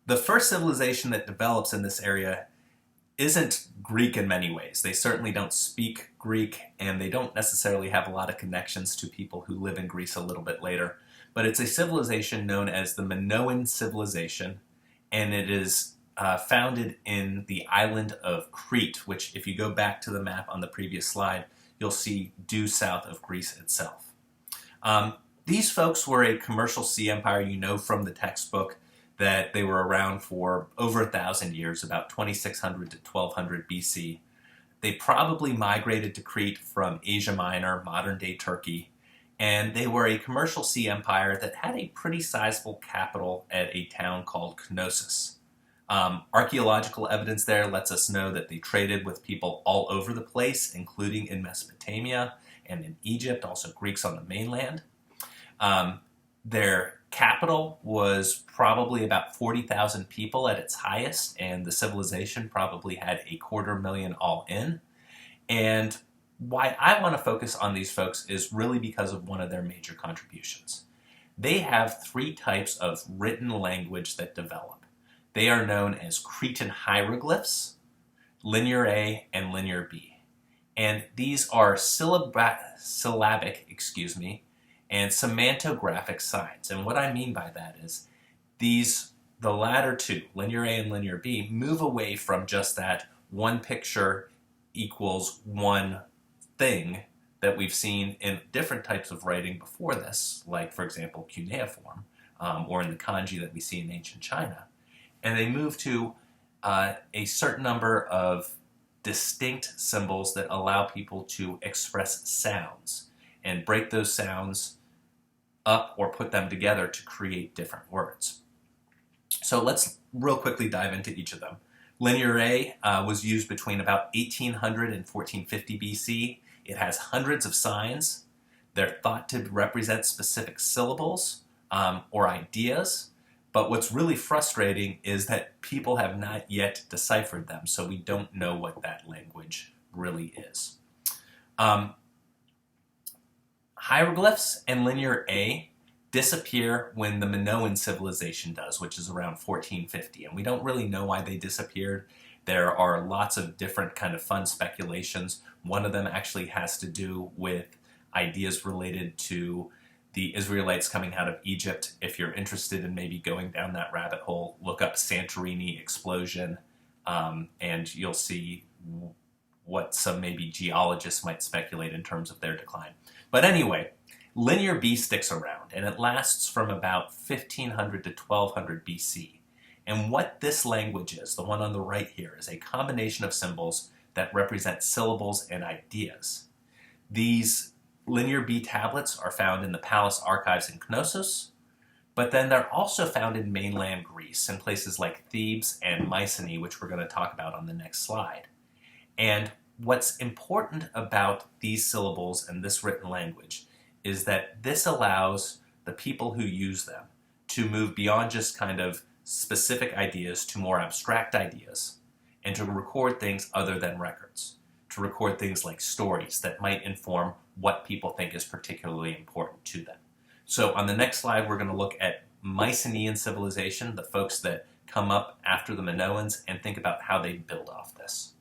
The first civilization that develops in this area isn't Greek in many ways. They certainly don't speak Greek, and they don't necessarily have a lot of connections to people who live in Greece a little bit later. But it's a civilization known as the Minoan civilization, and it is founded in the island of Crete, which, if you go back to the map on the previous slide, you'll see due south of Greece itself. These folks were a commercial sea empire. You know from the textbook that they were around for over 1,000 years, about 2600 to 1200 BC. They probably migrated to Crete from Asia Minor, modern-day Turkey, and they were a commercial sea empire that had a pretty sizable capital at a town called Knossos. Archaeological evidence there lets us know that they traded with people all over the place, including in Mesopotamia and in Egypt, also Greeks on the mainland. Their capital was probably about 40,000 people at its highest, and the civilization probably had 250,000 all in. And why I want to focus on these folks is really because of one of their major contributions. They have 3 types of written language that develop. They are known as Cretan hieroglyphs, Linear A, and Linear B. And these are syllabic, and semantographic signs. And what I mean by that is the latter 2, Linear A and Linear B, move away from just that one picture equals one thing that we've seen in different types of writing before this, like, for example, cuneiform, or in the kanji that we see in ancient China. And they move to a certain number of distinct symbols that allow people to express sounds and break those sounds up or put them together to create different words. So let's real quickly dive into each of them. Linear A was used between about 1800 and 1450 BC. It has hundreds of signs. They're thought to represent specific syllables or ideas, but what's really frustrating is that people have not yet deciphered them, so we don't know what that language really is. Hieroglyphs and Linear A disappear when the Minoan civilization does, which is around 1450, and we don't really know why they disappeared. There are lots of different kind of fun speculations. One of them actually has to do with ideas related to the Israelites coming out of Egypt. If you're interested in maybe going down that rabbit hole, look up Santorini explosion, and you'll see what some maybe geologists might speculate in terms of their decline. But anyway, Linear B sticks around, and it lasts from about 1500 to 1200 BC. And what this language is, the one on the right here, is a combination of symbols that represent syllables and ideas. These Linear B tablets are found in the palace archives in Knossos, but then they're also found in mainland Greece, in places like Thebes and Mycenae, which we're going to talk about on the next slide. And what's important about these syllables and this written language is that this allows the people who use them to move beyond just kind of specific ideas to more abstract ideas, and to record things other than records, to record things like stories that might inform what people think is particularly important to them. So on the next slide, we're going to look at Mycenaean civilization, the folks that come up after the Minoans, and think about how they build off this.